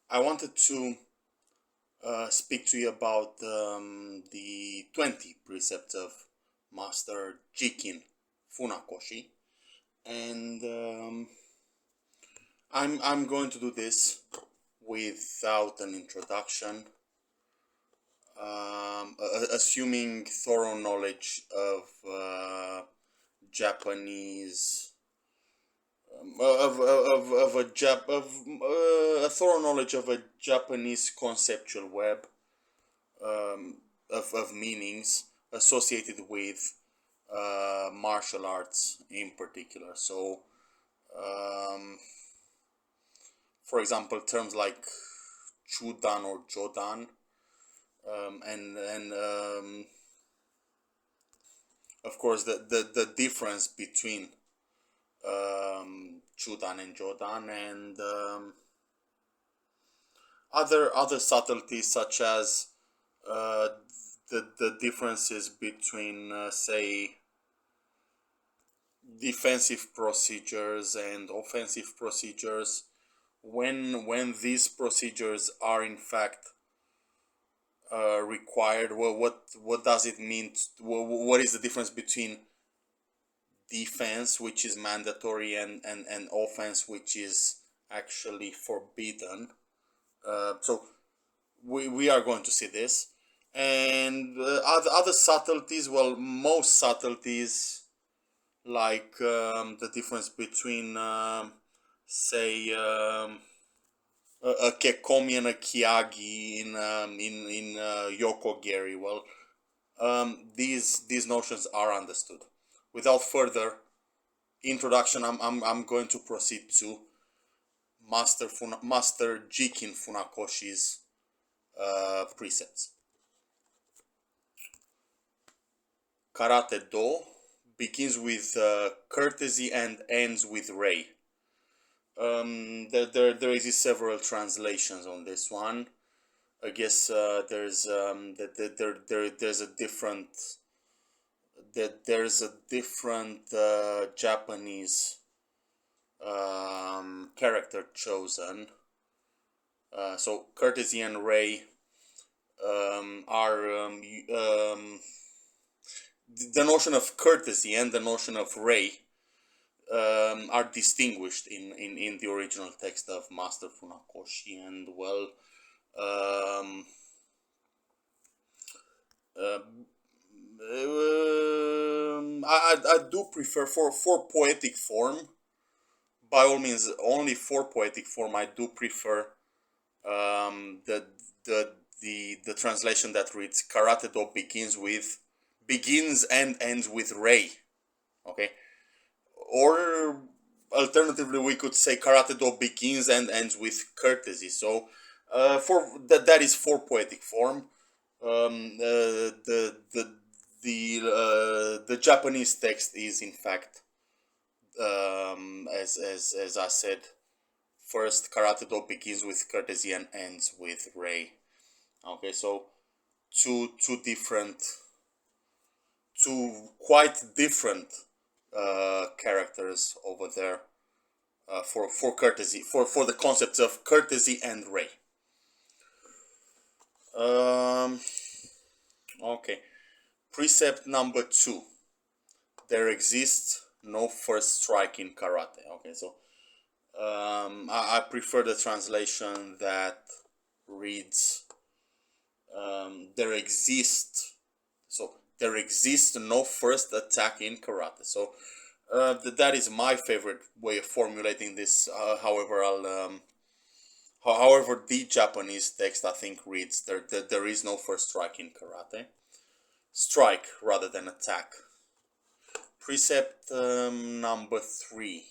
I wanted to speak to you about the 20 precepts of Master Jikin Funakoshi, and I'm going to do this without an introduction, assuming thorough knowledge of Japanese of a a thorough knowledge of a Japanese conceptual web, of meanings associated with martial arts in particular. So, um, for example, terms like Chudan or Jodan, and of course the difference between Chudan and Jodan, and other subtleties such as uh, the differences between say defensive procedures and offensive procedures, when these procedures are in fact required. Well, what does it mean? What is the difference between defense, which is mandatory, and offense, which is actually forbidden? So we are going to see this, and other subtleties. Well, most subtleties, like the difference between say a kekomi and a kiagi in yokogeri. Well, these notions are understood. Without further introduction, I'm going to proceed to Master Jikin Funakoshi's precepts. Karate Do begins with courtesy and ends with Rei. There is several translations on this one. I guess there's a different Japanese character chosen. So courtesy and Rei are the notion of courtesy and the notion of Rei are distinguished in the original text of Master Funakoshi, and well, um, uh, I do prefer for poetic form. By all means, only for poetic form, I do prefer the the translation that reads Karate Do begins and ends with Rei. Okay, or alternatively, we could say Karate Do begins and ends with courtesy. So, for that is for poetic form. The Japanese text is in fact, as I said, first Karate Do begins with courtesy and ends with Rei. Okay, so two different, two quite different characters over there, for courtesy, for the concepts of courtesy and Rei. Um, okay, precept number 2. There exists no first strike in karate. Okay, so I prefer the translation that reads there exists so there exists no first attack in karate. So that is my favorite way of formulating this. However, the Japanese text, I think, reads there is no first strike in karate. Strike rather than attack. Precept number 3.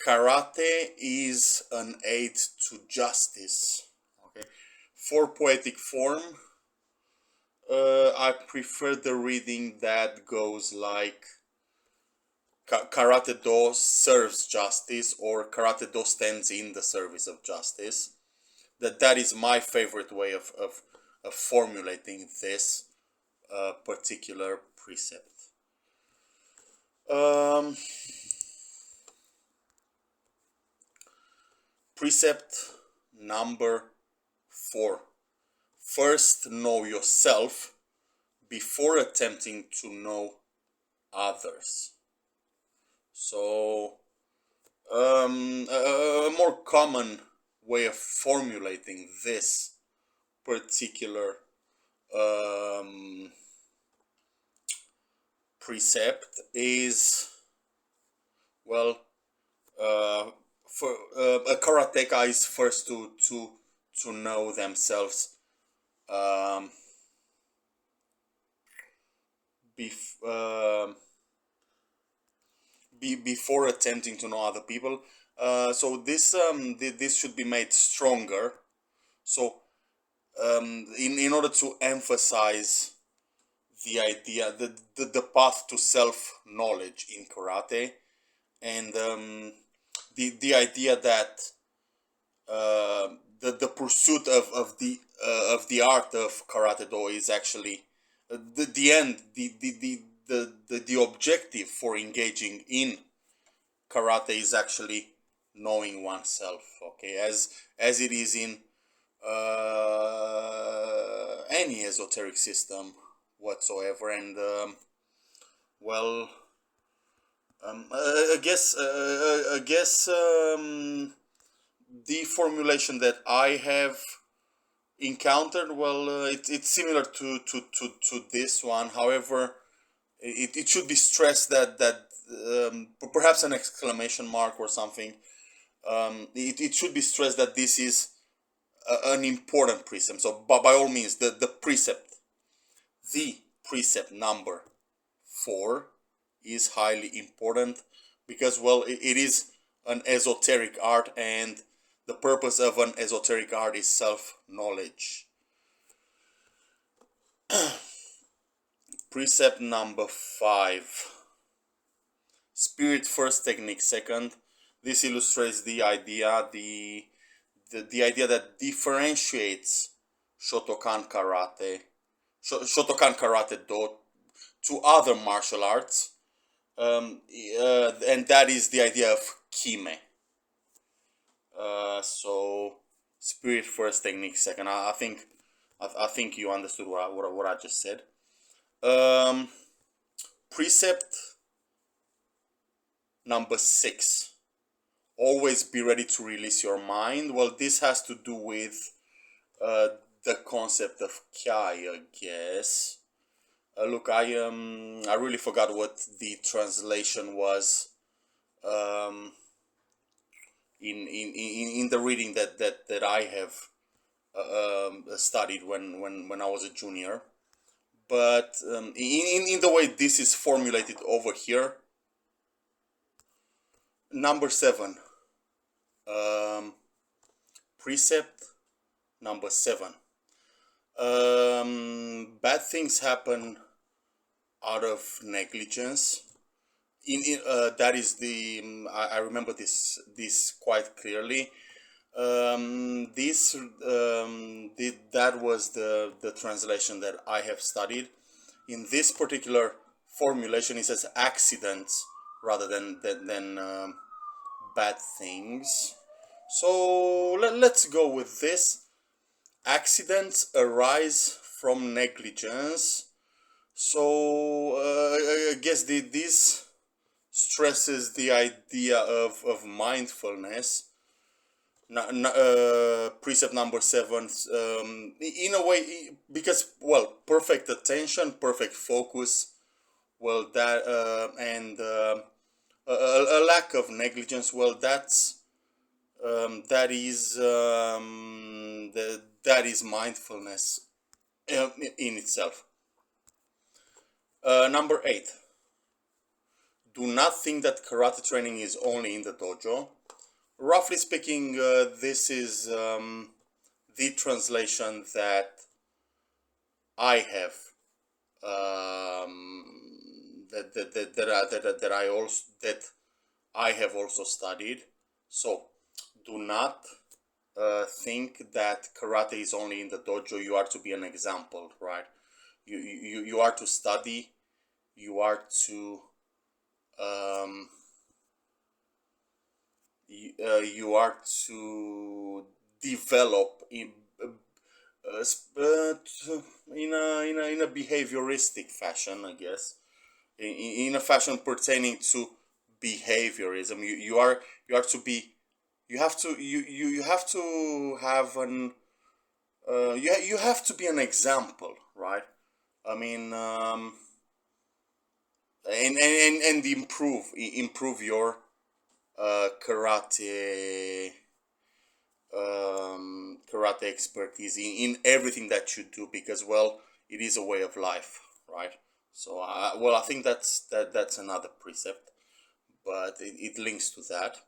Karate is an aid to justice. Okay. For poetic form, I prefer the reading that goes like Karate Do serves justice, or Karate Do stands in the service of justice. That is my favorite way of formulating this particular precept. Um, Precept number 4. First know yourself before attempting to know others. So, a more common way of formulating this particular precept is, well, for a karateka is first to know themselves before attempting to know other people. So this should be made stronger. So in order to emphasize the idea, the path to self knowledge in karate, and the idea that the pursuit of the art of karate do is actually the end, the objective for engaging in karate is actually knowing oneself. Okay, as it is in any esoteric system whatsoever. And well, I guess the formulation that I have encountered, well, it's similar to this one. However, it should be stressed that perhaps an exclamation mark or something. It should be stressed that this is an important precept. So by all means, the precept number 4 is highly important, because, well, it is an esoteric art, and the purpose of an esoteric art is self-knowledge. Precept number 5. Spirit first, technique second. This illustrates the idea, the idea that differentiates Shotokan Karate Do to other martial arts, and that is the idea of Kime. So spirit first, technique second. I think you understood what I just said. Precept number 6. Always be ready to release your mind. Well, this has to do with the concept of Kai, I guess. Look, I really forgot what the translation was in the reading that I have studied when I was a junior. But in the way this is formulated over here, number 7, precept number 7. Bad things happen out of negligence. That is the I remember this quite clearly. That was the translation that I have studied. In this particular formulation, it says accidents rather than bad things. So let's go with this. Accidents arise from negligence. So I guess this stresses the idea of mindfulness. Precept number 7, in a way, because, well, perfect attention, perfect focus, well, that and a lack of negligence, well, that is mindfulness in itself. Number 8. Do not think that karate training is only in the dojo. Roughly speaking, this is the translation that I have that I have also studied. So do not think that karate is only in the dojo. You are to be an example, right? You are to study. You are to you are to develop in a behavioristic fashion, I guess, in a fashion pertaining to behaviorism. You are to be you have to have an you have to be an example, right? I mean, and improve your karate karate expertise in everything that you do, because, well, it is a way of life, right? So well, I think that's another precept, but it links to that.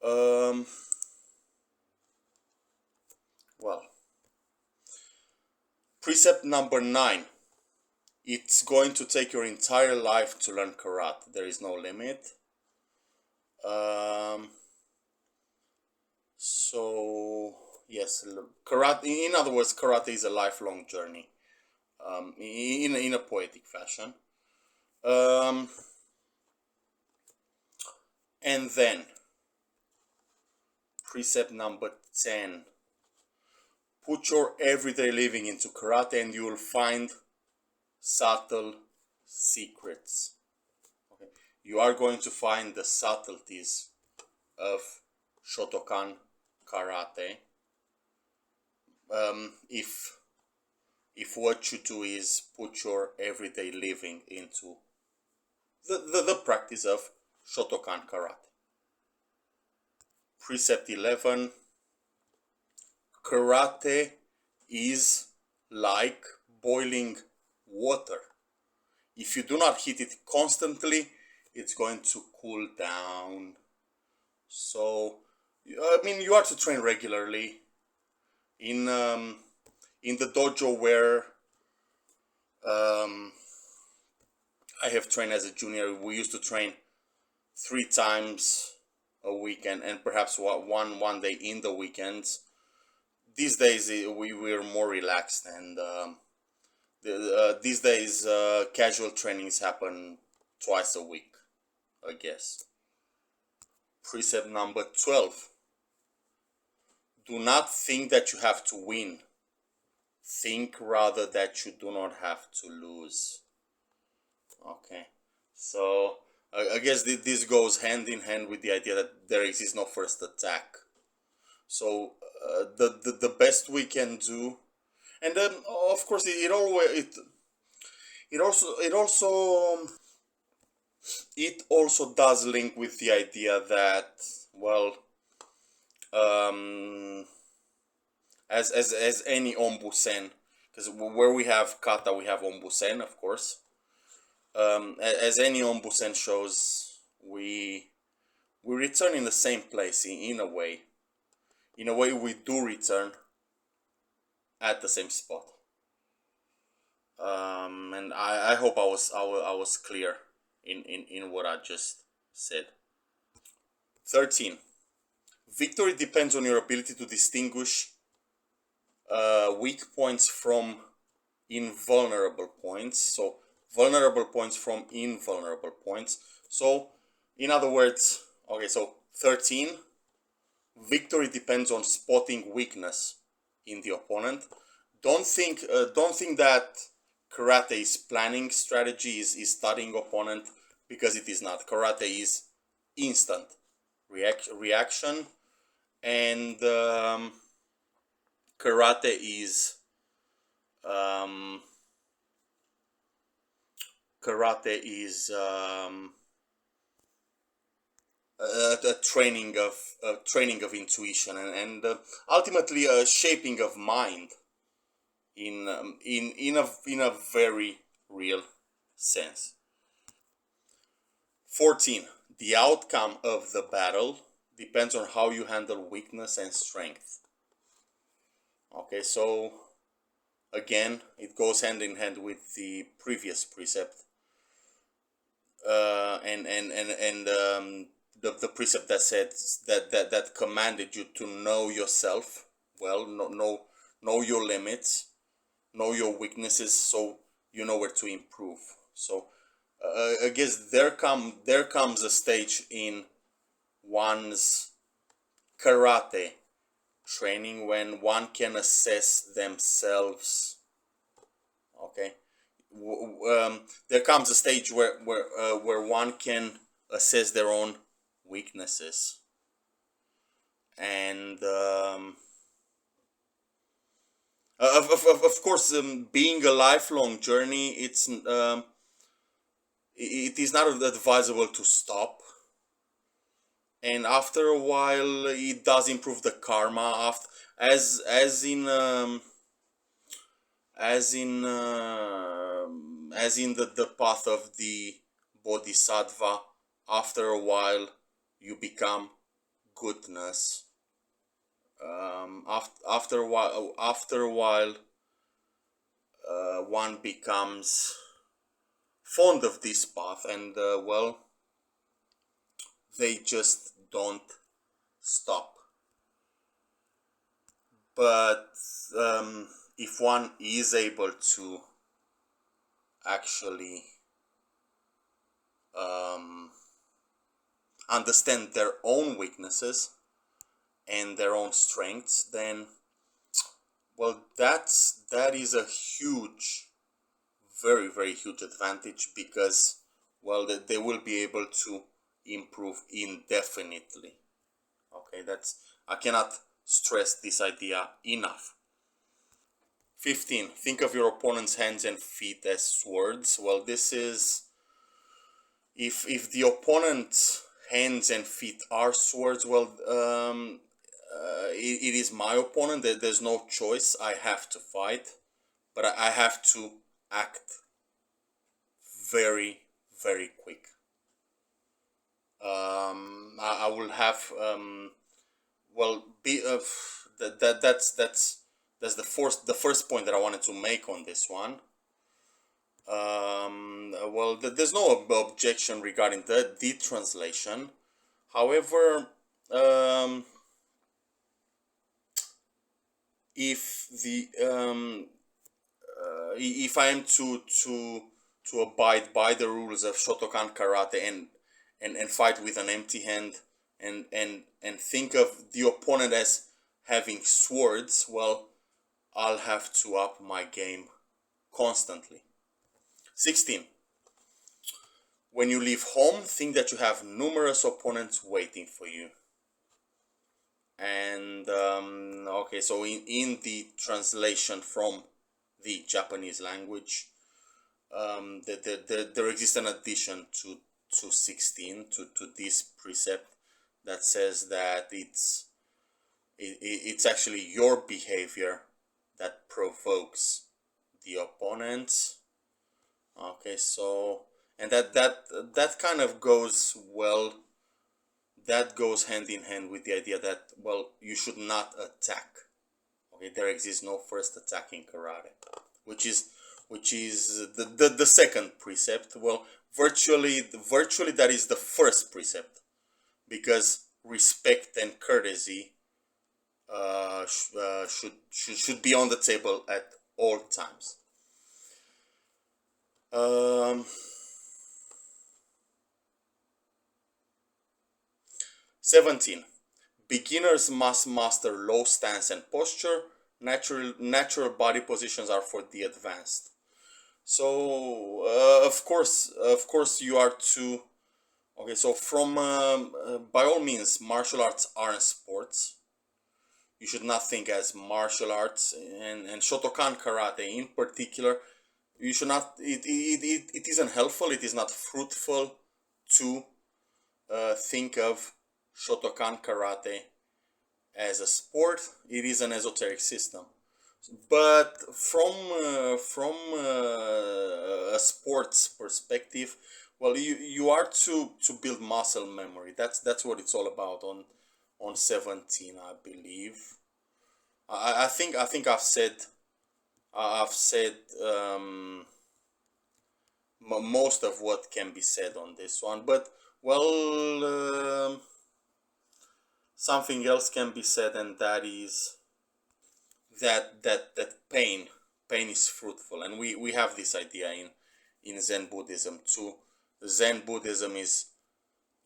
um well, precept number 9: it's going to take your entire life to learn karate. There is no limit. So yes, karate. In other words, karate is a lifelong journey. In a poetic fashion. Um, and then precept number 10: put your everyday living into karate, and you will find subtle secrets. Okay, you are going to find the subtleties of Shotokan karate. If what you do is put your everyday living into the practice of Shotokan karate. Precept 11: karate is like boiling water. If you do not heat it constantly, it's going to cool down. So, I mean, you are to train regularly in in the dojo where um, I have trained as a junior. We used to train 3 times a weekend, and perhaps one day in the weekends. These days we're more relaxed, and these days casual trainings happen twice a week, I guess. Precept number 12: do not think that you have to win. Think rather that you do not have to lose. Okay, so I guess this goes hand in hand with the idea that there exists no first attack. So the best we can do, and then of course it also does link with the idea that, well, um, as any ombusen, because where we have kata we have ombusen, of course. As any ombusen shows, we return in the same place in a way. In a way, we do return at the same spot. And I hope I was clear in what I just said. 13: victory depends on your ability to distinguish weak points from invulnerable points. So vulnerable points from invulnerable points. So, in other words, okay, so 13: victory depends on spotting weakness in the opponent. Don't think that karate is planning strategy, is studying opponent, because it is not. Karate is instant reaction, and karate is um, karate is a training of intuition, and ultimately a shaping of mind in a very real sense. 14: the outcome of the battle depends on how you handle weakness and strength. Okay, so again, it goes hand in hand with the previous precept, and the precept that said that commanded you to know yourself well, know your limits, know your weaknesses, so you know where to improve. So I guess there comes a stage in one's karate training, when one can assess themselves. Okay, there comes a stage where one can assess their own weaknesses, and of course, being a lifelong journey, it is not advisable to stop. And after a while, it does improve the karma. After, as in as in the path of the bodhisattva, after a while you become goodness. After a while, one becomes fond of this path, and well, they just don't stop. But if one is able to actually understand their own weaknesses and their own strengths, then, well, that is a huge, very, very huge advantage, because, well, they will be able to improve indefinitely. Okay, I cannot stress this idea enough. 15. Think of your opponent's hands and feet as swords. Well, this is, if the opponent's hands and feet are swords, well, it is my opponent. There's no choice. I have to fight, but I have to act very, very quick. I will have well, that's the first point that I wanted to make on this one. Well, there's no objection regarding the translation. However, if if I am to abide by the rules of Shotokan karate and fight with an empty hand, and think of the opponent as having swords, well, I'll have to up my game constantly. 16. When you leave home, think that you have numerous opponents waiting for you. And okay, so in the translation from the Japanese language, there exists an addition to 16 to this precept that says that it's actually your behavior that provokes the opponent. Okay, so, and that kind of goes, well, that goes hand in hand with the idea that, well, you should not attack. Okay, there exists no first attack in karate, which is the second precept. Well, virtually that is the first precept, because respect and courtesy should be on the table at all times. 17. Beginners must master low stance and posture. Natural body positions are for the advanced. So of course you are to. Okay, so from by all means, martial arts aren't sports. You should not think as martial arts, and Shotokan karate in particular. You should not. It isn't helpful. It is not fruitful to think of Shotokan karate as a sport. It is an esoteric system. But from a sports perspective, well, you are to build muscle memory. That's what it's all about on 17, I believe. I think I've said most of what can be said on this one, but, well, something else can be said, and that is that pain is fruitful, and we have this idea in Zen Buddhism too. Zen Buddhism is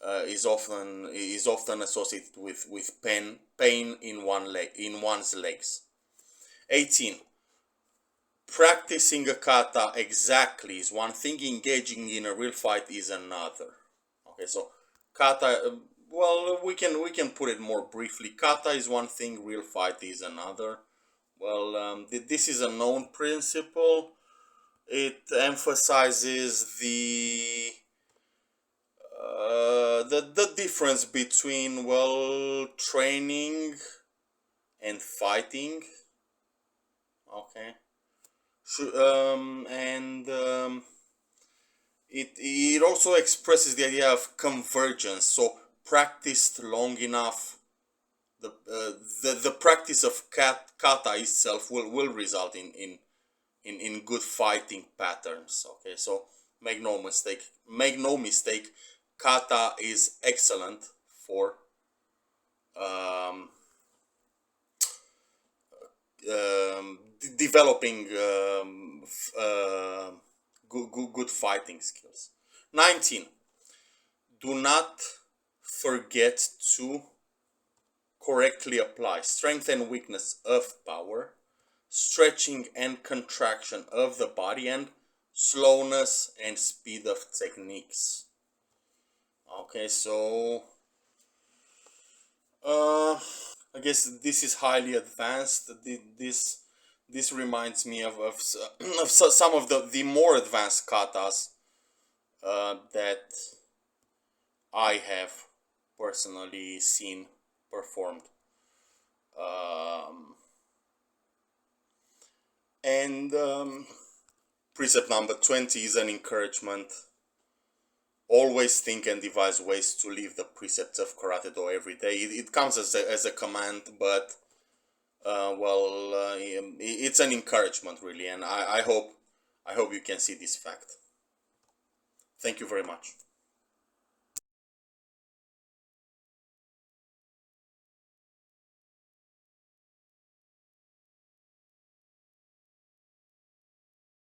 is often associated with pain in one's legs. 18. Practicing a kata exactly is one thing, engaging in a real fight is another. Okay, so kata, well, we can put it more briefly. Kata is one thing, real fight is another. Well, this is a known principle. It emphasizes the difference between, well, training and fighting. Okay, and it also expresses the idea of convergence. So practiced long enough, the practice of kata itself will result in good fighting patterns. Okay, so make no mistake, kata is excellent for um, developing good fighting skills. 19. Do not forget to correctly apply strength and weakness of power, stretching and contraction of the body, and slowness and speed of techniques. Okay, so uh, I guess this is highly advanced. This reminds me of some of the more advanced katas that I have personally seen performed. Um, and Precept number 20 is an encouragement. Always think and devise ways to live the precepts of Karate Do every day. It comes as a command, but well, it's an encouragement really, and I hope you can see this fact. Thank you very much.